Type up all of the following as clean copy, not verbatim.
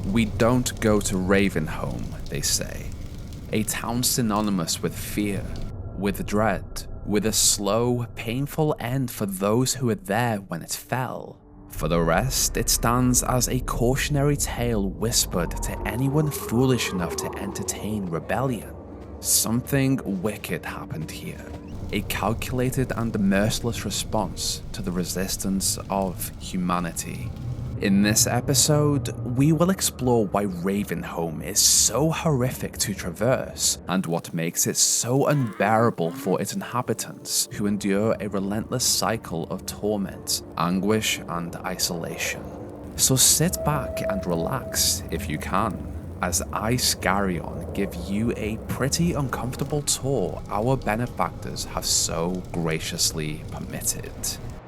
We don't go to Ravenholm, they say. A town synonymous with fear, with dread, with a slow, painful end for those who were there when it fell. For the rest, it stands as a cautionary tale whispered to anyone foolish enough to entertain rebellion. Something wicked happened here. A calculated and merciless response to the resistance of humanity. In this episode, we will explore why Ravenholm is so horrific to traverse and what makes it so unbearable for its inhabitants who endure a relentless cycle of torment, anguish, and isolation. So sit back and relax if you can, as I, Scarion, give you a pretty uncomfortable tour our benefactors have so graciously permitted.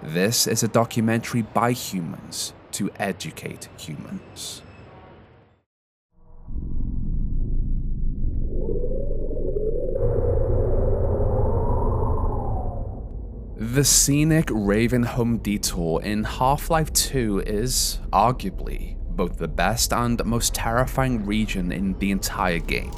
This is a documentary by humans to educate humans. The scenic Ravenholm detour in Half-Life 2 is, arguably, both the best and most terrifying region in the entire game.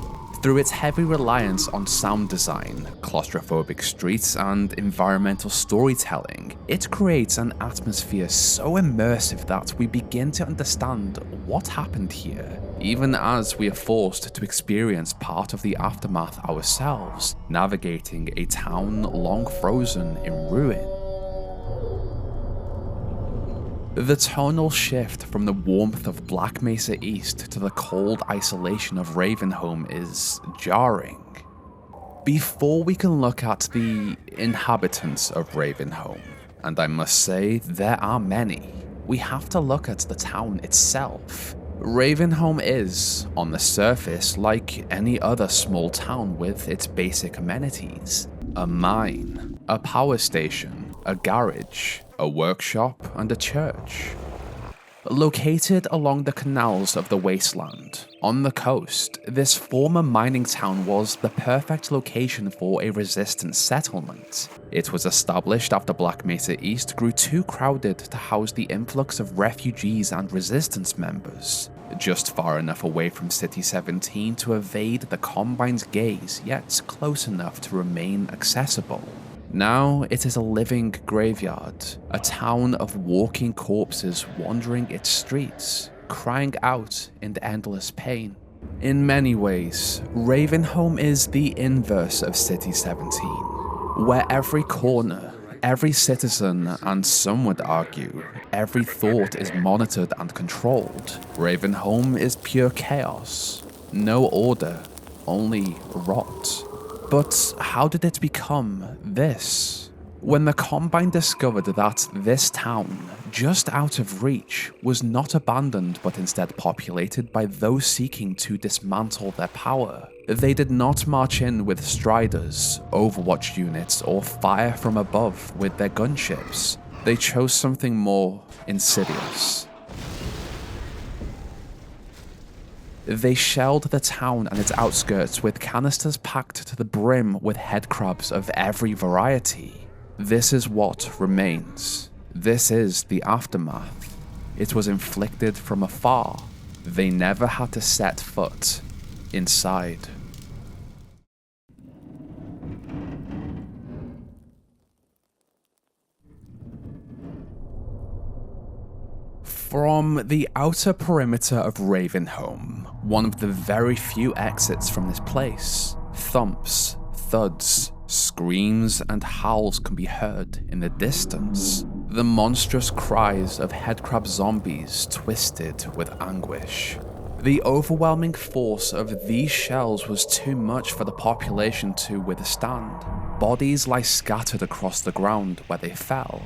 Through its heavy reliance on sound design, claustrophobic streets, and environmental storytelling, it creates an atmosphere so immersive that we begin to understand what happened here, even as we are forced to experience part of the aftermath ourselves, navigating a town long frozen in ruin. The tonal shift from the warmth of Black Mesa East to the cold isolation of Ravenholm is jarring. Before we can look at the inhabitants of Ravenholm, and I must say there are many, we have to look at the town itself. Ravenholm is, on the surface, like any other small town with its basic amenities. A mine, a power station, a garage, a workshop, and a church. Located along the canals of the wasteland, on the coast, this former mining town was the perfect location for a resistance settlement. It was established after Black Mesa East grew too crowded to house the influx of refugees and resistance members, just far enough away from City 17 to evade the Combine's gaze, yet close enough to remain accessible. Now it is a living graveyard, a town of walking corpses wandering its streets, crying out in endless pain. In many ways, Ravenholm is the inverse of City 17, where every corner, every citizen, and some would argue, every thought is monitored and controlled. Ravenholm is pure chaos. No order, only rot. But how did it become this? When the Combine discovered that this town, just out of reach, was not abandoned but instead populated by those seeking to dismantle their power, they did not march in with striders, overwatch units, or fire from above with their gunships. They chose something more insidious. They shelled the town and its outskirts with canisters packed to the brim with headcrabs of every variety. This is what remains. This is the aftermath. It was inflicted from afar. They never had to set foot inside. From the outer perimeter of Ravenholm, one of the very few exits from this place, thumps, thuds, screams, and howls can be heard in the distance. The monstrous cries of headcrab zombies twisted with anguish. The overwhelming force of these shells was too much for the population to withstand. Bodies lie scattered across the ground where they fell.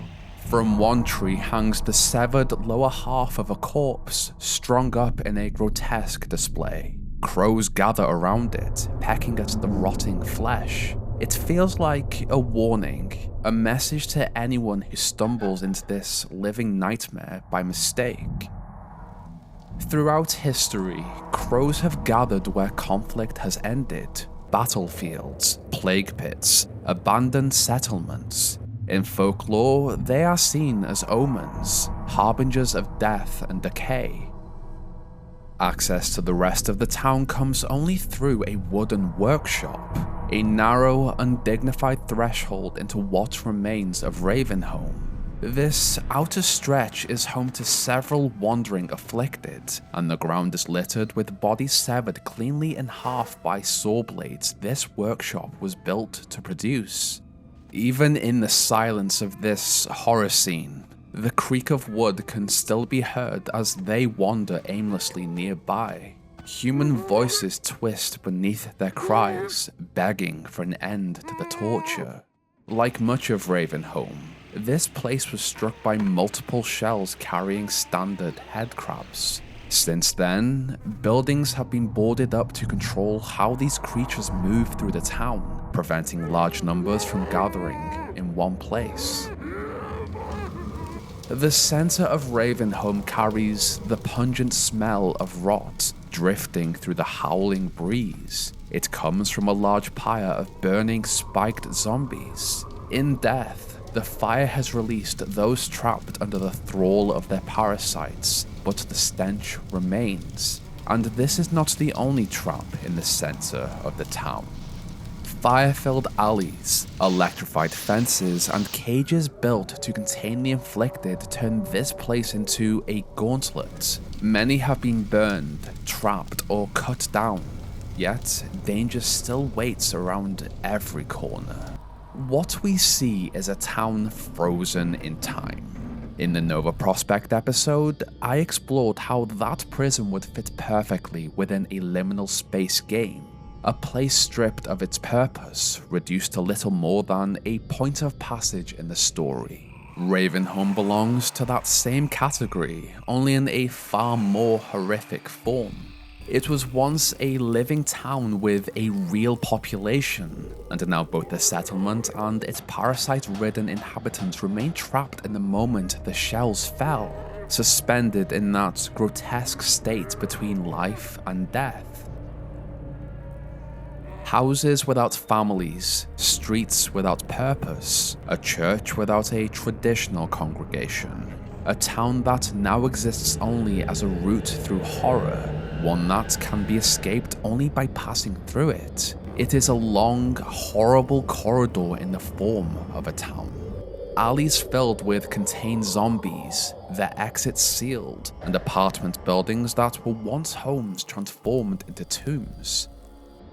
From one tree hangs the severed lower half of a corpse, strung up in a grotesque display. Crows gather around it, pecking at the rotting flesh. It feels like a warning, a message to anyone who stumbles into this living nightmare by mistake. Throughout history, crows have gathered where conflict has ended. Battlefields, plague pits, abandoned settlements. In folklore, they are seen as omens, harbingers of death and decay. Access to the rest of the town comes only through a wooden workshop, a narrow, undignified threshold into what remains of Ravenholm. This outer stretch is home to several wandering afflicted, and the ground is littered with bodies severed cleanly in half by saw blades this workshop was built to produce. Even in the silence of this horror scene, the creak of wood can still be heard as they wander aimlessly nearby. Human voices twist beneath their cries, begging for an end to the torture. Like much of Ravenholm, this place was struck by multiple shells carrying standard headcrabs. Since then, buildings have been boarded up to control how these creatures move through the town, preventing large numbers from gathering in one place. The center of Ravenholm carries the pungent smell of rot drifting through the howling breeze. It comes from a large pyre of burning spiked zombies. In death, the fire has released those trapped under the thrall of their parasites, but the stench remains. And this is not the only trap in the center of the town. Fire-filled alleys, electrified fences, and cages built to contain the inflicted turn this place into a gauntlet. Many have been burned, trapped, or cut down, yet danger still waits around every corner. What we see is a town frozen in time. In the Nova Prospect episode, I explored how that prison would fit perfectly within a liminal space game. A place stripped of its purpose, reduced to little more than a point of passage in the story. Ravenholm belongs to that same category, only in a far more horrific form. It was once a living town with a real population, and now both the settlement and its parasite-ridden inhabitants remain trapped in the moment the shells fell, suspended in that grotesque state between life and death. Houses without families, streets without purpose, a church without a traditional congregation, a town that now exists only as a route through horror, one that can be escaped only by passing through it. It is a long, horrible corridor in the form of a town. Alleys filled with contained zombies, their exits sealed, and apartment buildings that were once homes transformed into tombs.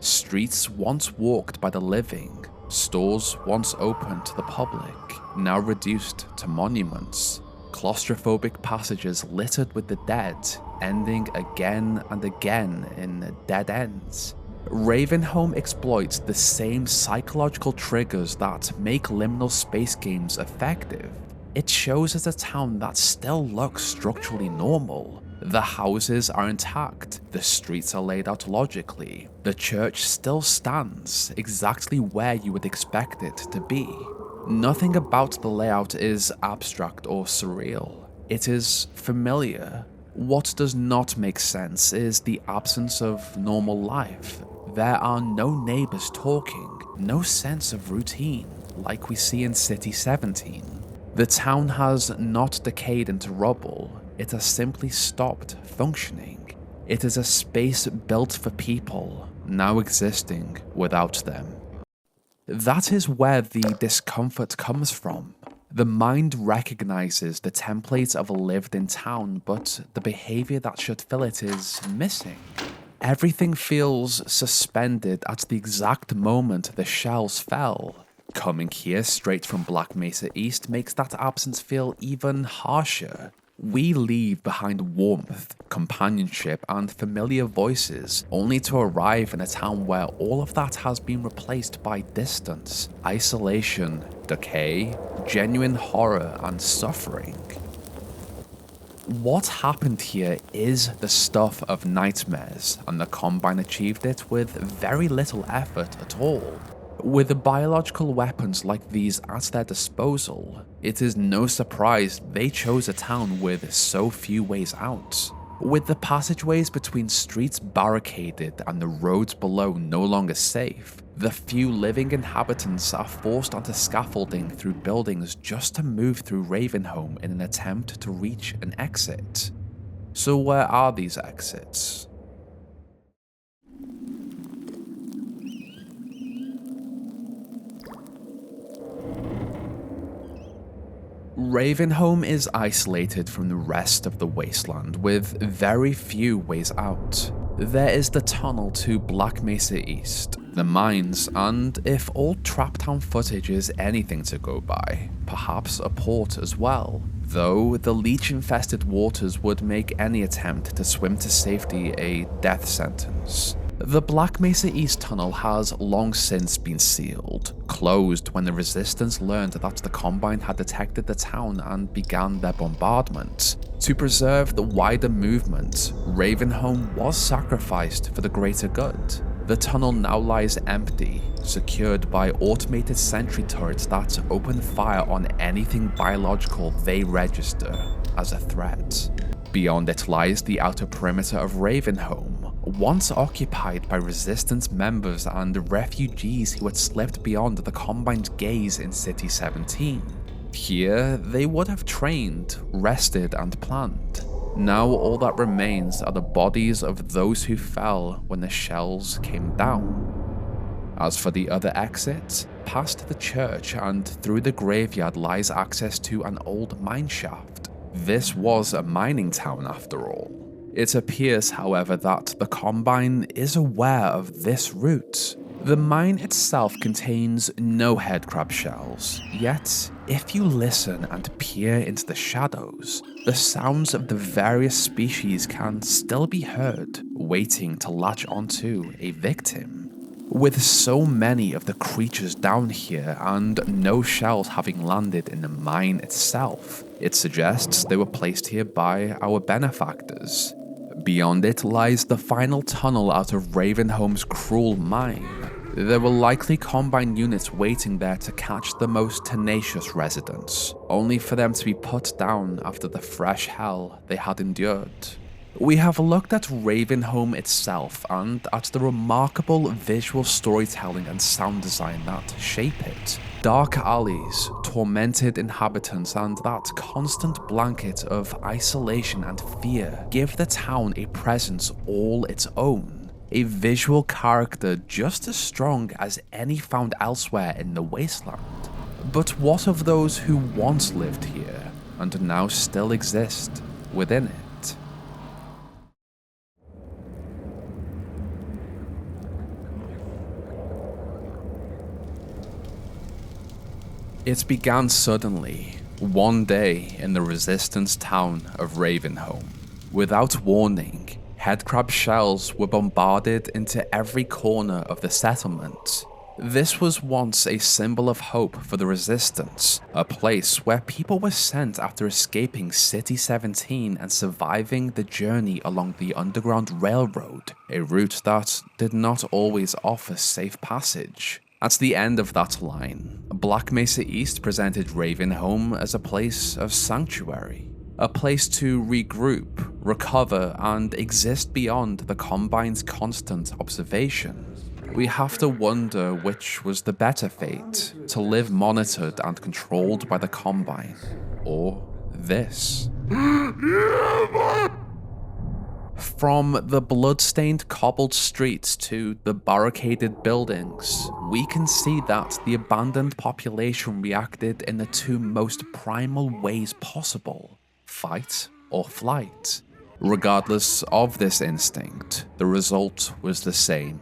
Streets once walked by the living, stores once open to the public, now reduced to monuments. Claustrophobic passages littered with the dead, ending again and again in dead ends. Ravenholm exploits the same psychological triggers that make liminal space games effective. It shows us a town that still looks structurally normal. The houses are intact, the streets are laid out logically, the church still stands exactly where you would expect it to be. Nothing about the layout is abstract or surreal. It is familiar. What does not make sense is the absence of normal life. There are no neighbors talking, no sense of routine, like we see in City 17. The town has not decayed into rubble. It has simply stopped functioning. It is a space built for people, now existing without them. That is where the discomfort comes from. The mind recognizes the template of a lived-in town, but the behavior that should fill it is missing. Everything feels suspended at the exact moment the shells fell. Coming here straight from Black Mesa East makes that absence feel even harsher. We leave behind warmth, companionship, and familiar voices, only to arrive in a town where all of that has been replaced by distance, isolation, decay, genuine horror, and suffering. What happened here is the stuff of nightmares, and the Combine achieved it with very little effort at all. With the biological weapons like these at their disposal, it is no surprise they chose a town with so few ways out. With the passageways between streets barricaded and the roads below no longer safe, the few living inhabitants are forced onto scaffolding through buildings just to move through Ravenholm in an attempt to reach an exit. So where are these exits? Ravenholm is isolated from the rest of the wasteland with very few ways out. There is the tunnel to Black Mesa East, the mines, and if old Traptown footage is anything to go by, perhaps a port as well, though the leech-infested waters would make any attempt to swim to safety a death sentence. The Black Mesa East tunnel has long since been sealed, closed when the Resistance learned that the Combine had detected the town and began their bombardment. To preserve the wider movement, Ravenholm was sacrificed for the greater good. The tunnel now lies empty, secured by automated sentry turrets that open fire on anything biological they register as a threat. Beyond it lies the outer perimeter of Ravenholm, once occupied by Resistance members and refugees who had slipped beyond the Combine's gaze in City 17. Here, they would have trained, rested, and planned. Now all that remains are the bodies of those who fell when the shells came down. As for the other exit, past the church and through the graveyard lies access to an old mine shaft. This was a mining town after all. It appears, however, that the Combine is aware of this route. The mine itself contains no headcrab shells, yet if you listen and peer into the shadows, the sounds of the various species can still be heard, waiting to latch onto a victim. With so many of the creatures down here and no shells having landed in the mine itself, it suggests they were placed here by our benefactors. Beyond it lies the final tunnel out of Ravenholm's cruel mine. There were likely Combine units waiting there to catch the most tenacious residents, only for them to be put down after the fresh hell they had endured. We have looked at Ravenholm itself and at the remarkable visual storytelling and sound design that shape it. Dark alleys, tormented inhabitants, and that constant blanket of isolation and fear give the town a presence all its own. A visual character just as strong as any found elsewhere in the wasteland. But what of those who once lived here and now still exist within it? It began suddenly, one day in the Resistance town of Ravenholm. Without warning, headcrab shells were bombarded into every corner of the settlement. This was once a symbol of hope for the Resistance, a place where people were sent after escaping City 17 and surviving the journey along the Underground Railroad, a route that did not always offer safe passage. At the end of that line, Black Mesa East presented Ravenholm as a place of sanctuary, a place to regroup, recover, and exist beyond the Combine's constant observation. We have to wonder which was the better fate, to live monitored and controlled by the Combine, or this. From the blood-stained cobbled streets to the barricaded buildings, we can see that the abandoned population reacted in the two most primal ways possible: fight or flight. Regardless of this instinct, the result was the same.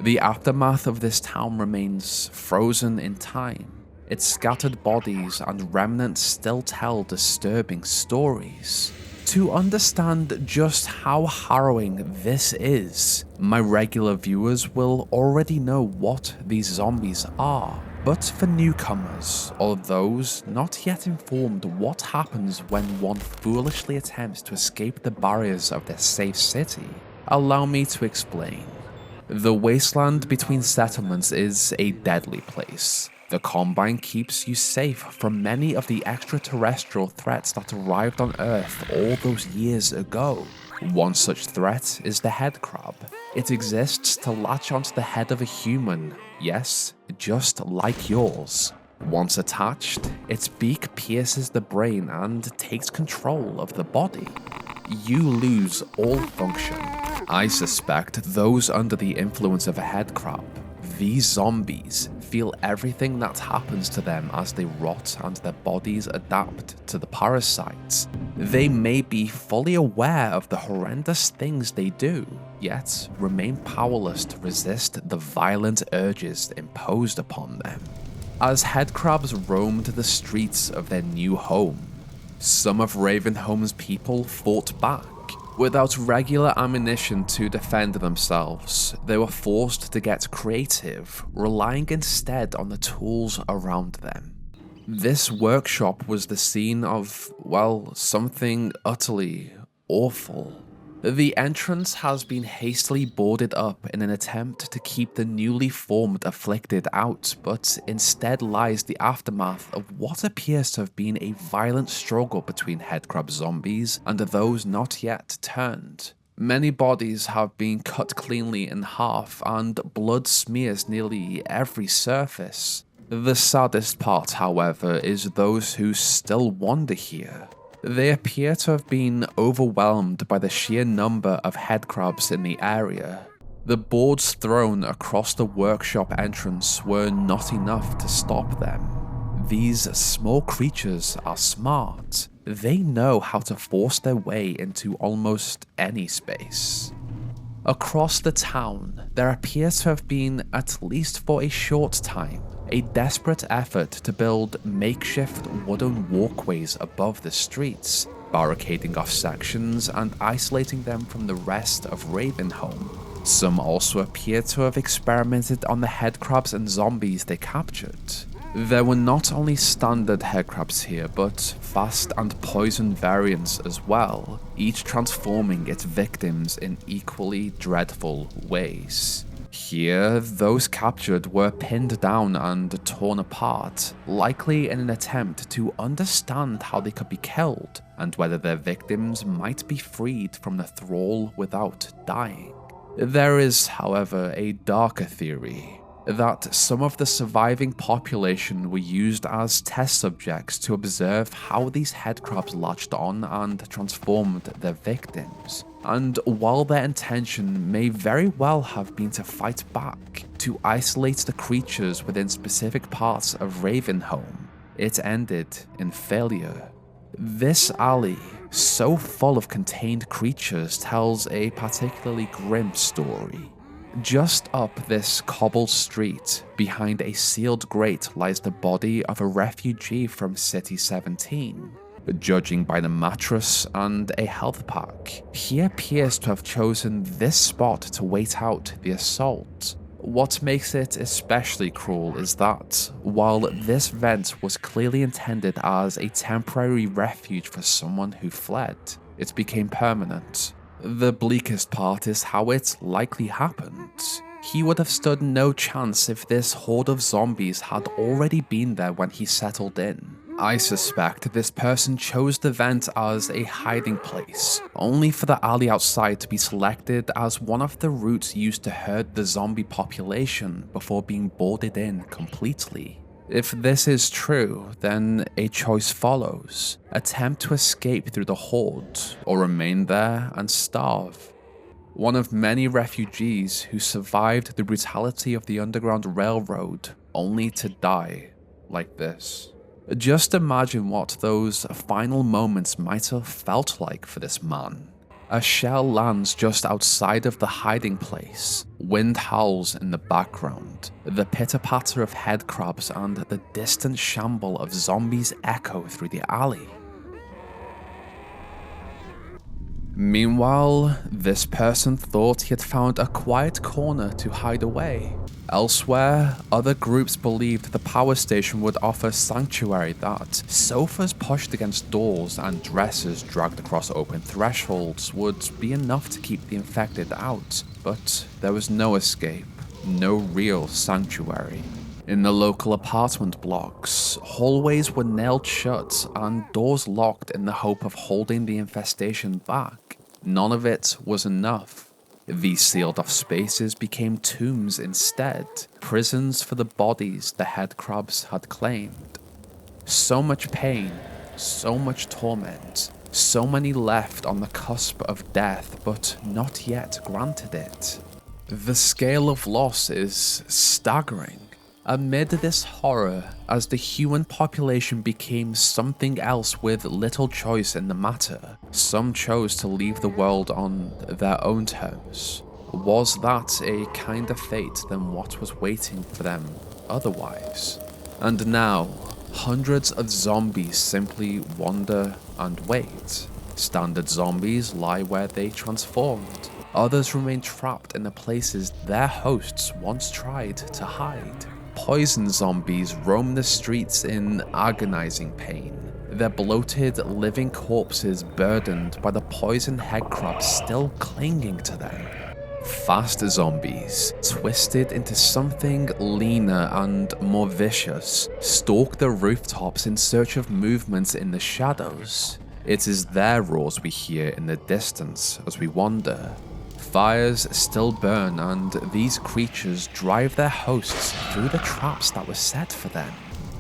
The aftermath of this town remains frozen in time. Its scattered bodies and remnants still tell disturbing stories. To understand just how harrowing this is, my regular viewers will already know what these zombies are. But for newcomers, or those not yet informed what happens when one foolishly attempts to escape the barriers of their safe city, allow me to explain. The wasteland between settlements is a deadly place. The Combine keeps you safe from many of the extraterrestrial threats that arrived on Earth all those years ago. One such threat is the headcrab. It exists to latch onto the head of a human, yes, just like yours. Once attached, its beak pierces the brain and takes control of the body. you lose all function. I suspect those under the influence of a headcrab, these zombies, feel everything that happens to them as they rot and their bodies adapt to the parasites. They may be fully aware of the horrendous things they do, yet remain powerless to resist the violent urges imposed upon them. As headcrabs roamed the streets of their new home, some of Ravenholm's people fought back. Without regular ammunition to defend themselves, they were forced to get creative, relying instead on the tools around them. This workshop was the scene of, well, something utterly awful. The entrance has been hastily boarded up in an attempt to keep the newly formed afflicted out, but instead lies the aftermath of what appears to have been a violent struggle between headcrab zombies and those not yet turned. Many bodies have been cut cleanly in half, and blood smears nearly every surface. The saddest part, however, is those who still wander here. They appear to have been overwhelmed by the sheer number of headcrabs in the area. The boards thrown across the workshop entrance were not enough to stop them. These small creatures are smart. They know how to force their way into almost any space. Across the town, there appears to have been, at least for a short time, a desperate effort to build makeshift wooden walkways above the streets, barricading off sections and isolating them from the rest of Ravenholm. Some also appear to have experimented on the headcrabs and zombies they captured. There were not only standard headcrabs here, but fast and poison variants as well, each transforming its victims in equally dreadful ways. Here, those captured were pinned down and torn apart, likely in an attempt to understand how they could be killed, and whether their victims might be freed from the thrall without dying. There is, however, a darker theory, that some of the surviving population were used as test subjects to observe how these headcrabs latched on and transformed their victims. And while their intention may very well have been to fight back, to isolate the creatures within specific parts of Ravenholm, it ended in failure. This alley, so full of contained creatures, tells a particularly grim story. Just up this cobbled street, behind a sealed grate, lies the body of a refugee from City 17. Judging by the mattress and a health pack, he appears to have chosen this spot to wait out the assault. What makes it especially cruel is that, while this vent was clearly intended as a temporary refuge for someone who fled, it became permanent. The bleakest part is how it likely happened. He would have stood no chance if this horde of zombies had already been there when he settled in. I suspect this person chose the vent as a hiding place, only for the alley outside to be selected as one of the routes used to herd the zombie population before being boarded in completely. If this is true, then a choice follows: attempt to escape through the horde, or remain there and starve. One of many refugees who survived the brutality of the Underground Railroad, only to die like this. Just imagine what those final moments might have felt like for this man. A shell lands just outside of the hiding place. Wind howls in the background. The pitter-patter of headcrabs and the distant shamble of zombies echo through the alley. Meanwhile, this person thought he had found a quiet corner to hide away. Elsewhere, other groups believed the power station would offer sanctuary, that sofas pushed against doors and dressers dragged across open thresholds would be enough to keep the infected out, but there was no escape, no real sanctuary. In the local apartment blocks, hallways were nailed shut and doors locked in the hope of holding the infestation back. None of it was enough. These sealed-off spaces became tombs instead, prisons for the bodies the headcrabs had claimed. So much pain, so much torment, So many left on the cusp of death, but not yet granted it. The scale of loss is staggering. Amid this horror, as the human population became something else with little choice in the matter, some chose to leave the world on their own terms. Was that a kinder fate than what was waiting for them otherwise? And now, hundreds of zombies simply wander and wait. Standard zombies lie where they transformed. Others remain trapped in the places their hosts once tried to hide. Poison zombies roam the streets in agonizing pain, their bloated, living corpses burdened by the poison headcrab still clinging to them. Fast zombies, twisted into something leaner and more vicious, stalk the rooftops in search of movements in the shadows. It is their roars we hear in the distance as we wander. Fires still burn, and these creatures drive their hosts through the traps that were set for them.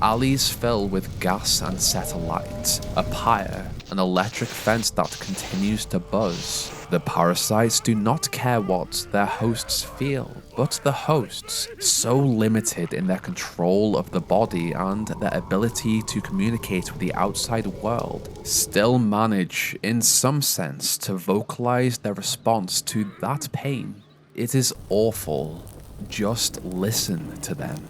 Alleys fill with gas and set alight, a pyre, an electric fence that continues to buzz. The parasites do not care what their hosts feel, but the hosts, so limited in their control of the body and their ability to communicate with the outside world, still manage, in some sense, to vocalize their response to that pain. It is awful. Just listen to them.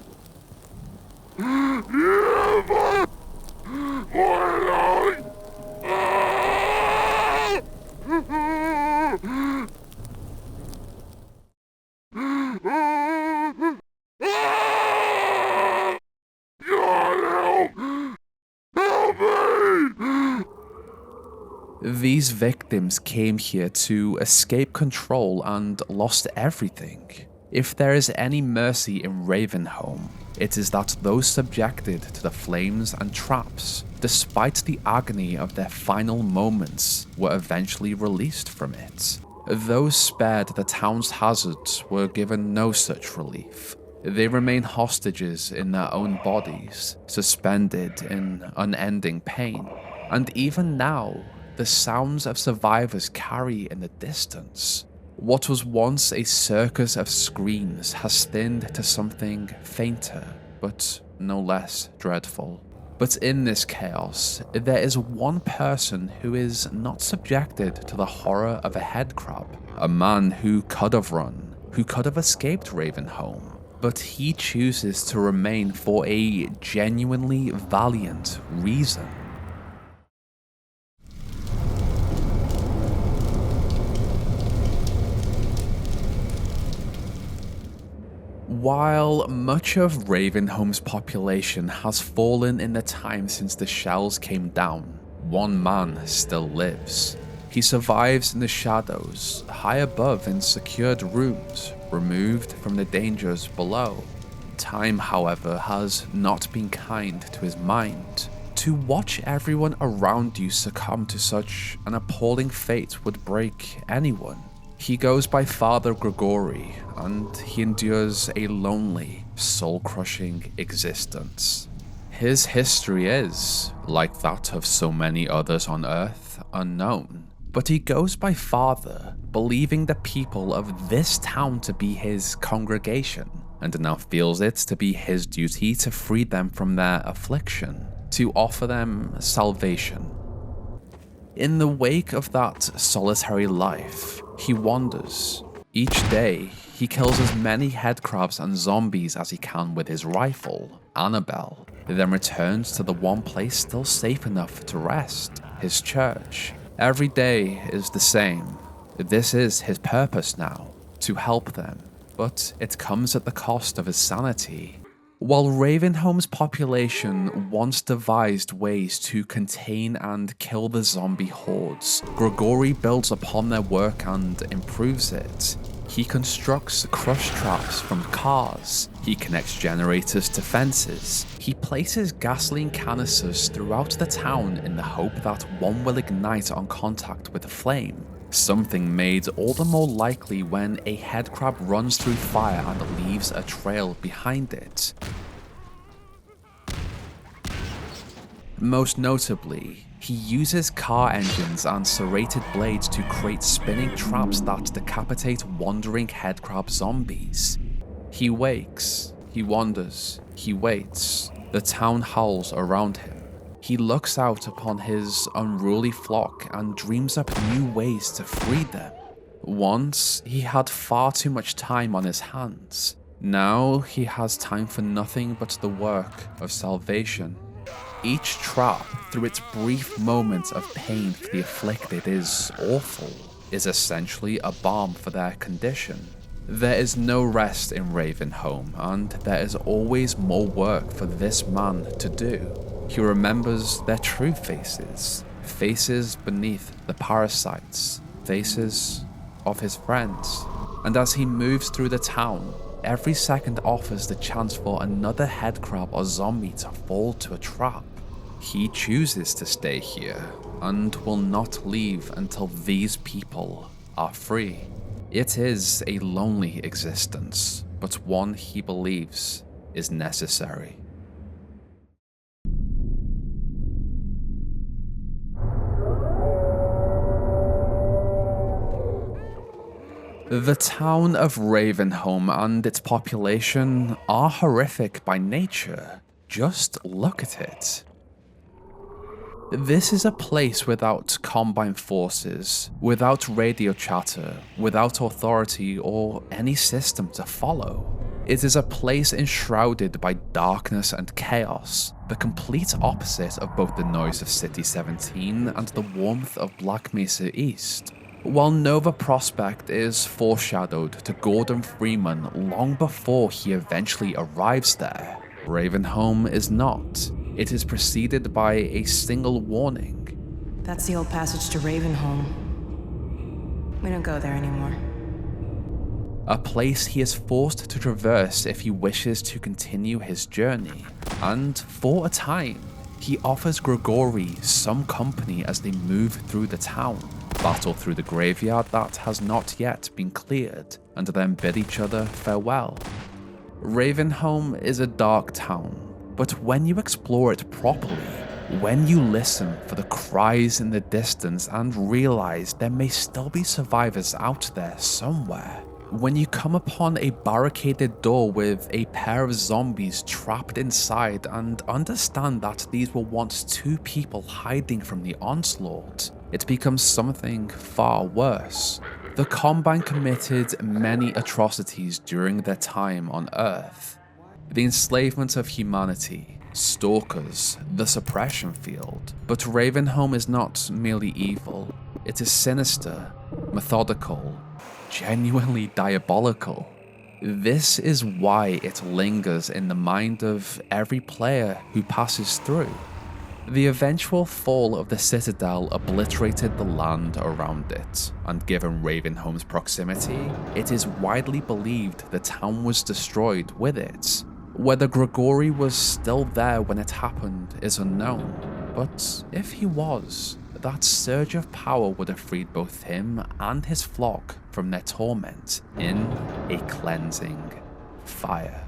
These victims came here to escape control and lost everything. If there is any mercy in Ravenholm, it is that those subjected to the flames and traps, despite the agony of their final moments, were eventually released from it. Those spared the town's hazards were given no such relief. They remain hostages in their own bodies, suspended in unending pain. And even now, the sounds of survivors carry in the distance. What was once a circus of screams has thinned to something fainter, but no less dreadful. But in this chaos, there is one person who is not subjected to the horror of a headcrab. A man who could have run, who could have escaped Ravenholm, but he chooses to remain for a genuinely valiant reason. While much of Ravenholm's population has fallen in the time since the shells came down, one man still lives. He survives in the shadows, high above in secured rooms, removed from the dangers below. Time, however, has not been kind to his mind. To watch everyone around you succumb to such an appalling fate would break anyone. He goes by Father Grigori, and he endures a lonely, soul-crushing existence. His history is, like that of so many others on Earth, unknown, but he goes by Father, believing the people of this town to be his congregation, and now feels it to be his duty to free them from their affliction, to offer them salvation. In the wake of that solitary life, he wanders. Each day, he kills as many headcrabs and zombies as he can with his rifle, Annabelle, then returns to the one place still safe enough to rest, his church. Every day is the same. This is his purpose now, to help them, but it comes at the cost of his sanity. While Ravenholm's population once devised ways to contain and kill the zombie hordes, Grigori builds upon their work and improves it. He constructs crush traps from cars, he connects generators to fences, he places gasoline canisters throughout the town in the hope that one will ignite on contact with the flame. Something made all the more likely when a headcrab runs through fire and leaves a trail behind it. Most notably, He uses car engines and serrated blades to create spinning traps that decapitate wandering headcrab zombies. He wakes, he wanders, he waits. The town howls around him. He looks out upon his unruly flock and dreams up new ways to free them. Once, he had far too much time on his hands. Now, he has time for nothing but the work of salvation. Each trap, through its brief moment of pain for the afflicted, is awful, is essentially a balm for their condition. There is no rest in Ravenholm, and there is always more work for this man to do. He remembers their true faces, faces beneath the parasites, faces of his friends. And as he moves through the town, every second offers the chance for another headcrab or zombie to fall to a trap. He chooses to stay here and will not leave until these people are free. It is a lonely existence, but one he believes is necessary. The town of Ravenholm and its population are horrific by nature. Just look at it. This is a place without combined forces, without radio chatter, without authority or any system to follow. It is a place enshrouded by darkness and chaos, the complete opposite of both the noise of City 17 and the warmth of Black Mesa East. While Nova Prospect is foreshadowed to Gordon Freeman long before he eventually arrives there, Ravenholm is not. It is preceded by a single warning. That's the old passage to Ravenholm. We don't go there anymore. A place he is forced to traverse if he wishes to continue his journey. And for a time, he offers Grigori some company as they move through the town, battle through the graveyard that has not yet been cleared, and then bid each other farewell. Ravenholm is a dark town, but when you explore it properly, when you listen for the cries in the distance and realize there may still be survivors out there somewhere, when you come upon a barricaded door with a pair of zombies trapped inside and understand that these were once two people hiding from the onslaught, it becomes something far worse. The Combine committed many atrocities during their time on Earth. The enslavement of humanity, stalkers, the suppression field. But Ravenholm is not merely evil, it is sinister, methodical, genuinely diabolical. This is why it lingers in the mind of every player who passes through. The eventual fall of the Citadel obliterated the land around it, and given Ravenholm's proximity, it is widely believed the town was destroyed with it. Whether Grigori was still there when it happened is unknown, but if he was, that surge of power would have freed both him and his flock from their torment in a cleansing fire.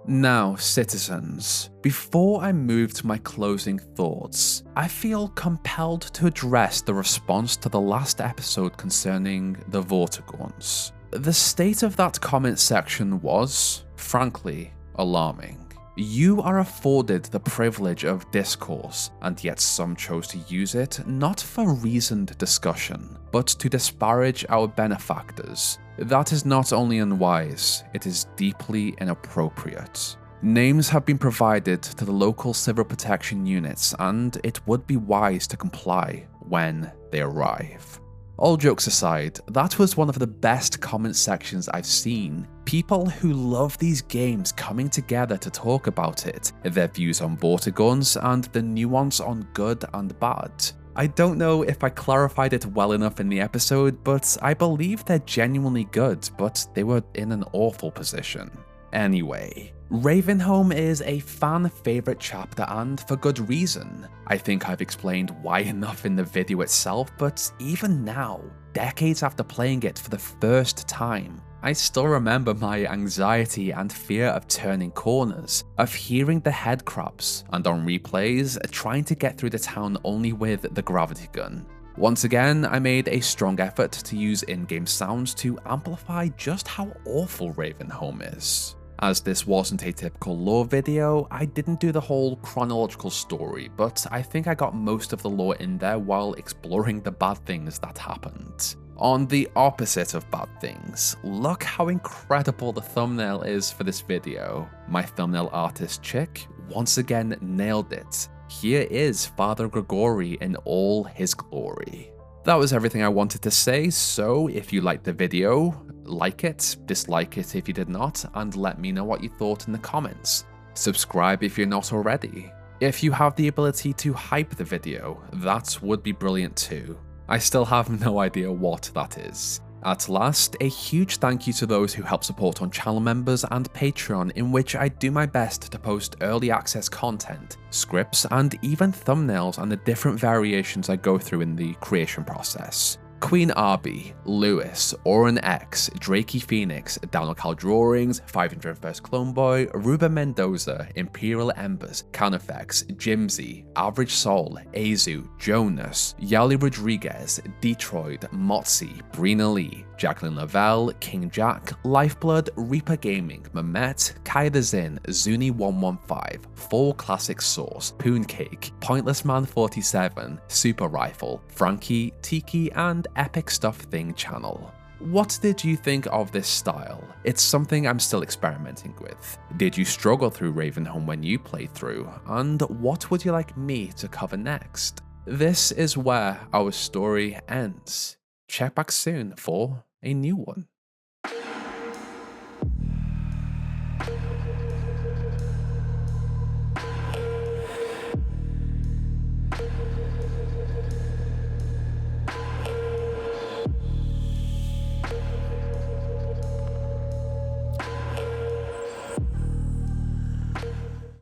Now, citizens, before I move to my closing thoughts, I feel compelled to address the response to the last episode concerning the Vortigauns. The state of that comment section was, frankly, alarming. You are afforded the privilege of discourse, and yet some chose to use it not for reasoned discussion, but to disparage our benefactors. That is not only unwise, it is deeply inappropriate. Names have been provided to the local civil protection units, and it would be wise to comply when they arrive. All jokes aside, that was one of the best comment sections I've seen. People who love these games coming together to talk about it, their views on Vortigauns, and the nuance on good and bad. I don't know if I clarified it well enough in the episode, but I believe they're genuinely good, but they were in an awful position. Anyway, Ravenholm is a fan favorite chapter, and for good reason. I think I've explained why enough in the video itself, but even now, decades after playing it for the first time, I still remember my anxiety and fear of turning corners, of hearing the headcrabs, and on replays, trying to get through the town only with the gravity gun. Once again, I made a strong effort to use in-game sounds to amplify just how awful Ravenholm is. As this wasn't a typical lore video, I didn't do the whole chronological story, but I think I got most of the lore in there while exploring the bad things that happened. On the opposite of bad things, look how incredible the thumbnail is for this video. My thumbnail artist chick once again nailed it. Here is Father Grigori in all his glory. That was everything I wanted to say, so if you liked the video, like it, dislike it if you did not, and let me know what you thought in the comments. Subscribe if you're not already. If you have the ability to hype the video, that would be brilliant too. I still have no idea what that is. At last, a huge thank you to those who help support on channel members and Patreon, in which I do my best to post early access content, scripts, and even thumbnails and the different variations I go through in the creation process. Queen Arby, Lewis, Oren X, Drakey Phoenix, Daniel Cal Drawings, 501st Clone Boy, Ruben Mendoza, Imperial Embers, Canifex, Jimsy, Average Soul, Azu, Jonas, Yali Rodriguez, Detroit, Motzi, Brina Lee, Jacqueline Lavelle, King Jack, Lifeblood, Reaper Gaming, Mamet, Kai the Zin, Zuni115, Full Classic Source, Pooncake, Pointless Man 47, Super Rifle, Frankie, Tiki, and Epic Stuff Thing channel. What did you think of this style? It's something I'm still experimenting with. Did you struggle through Ravenholm when you played through? And what would you like me to cover next? This is where our story ends. Check back soon for a new one.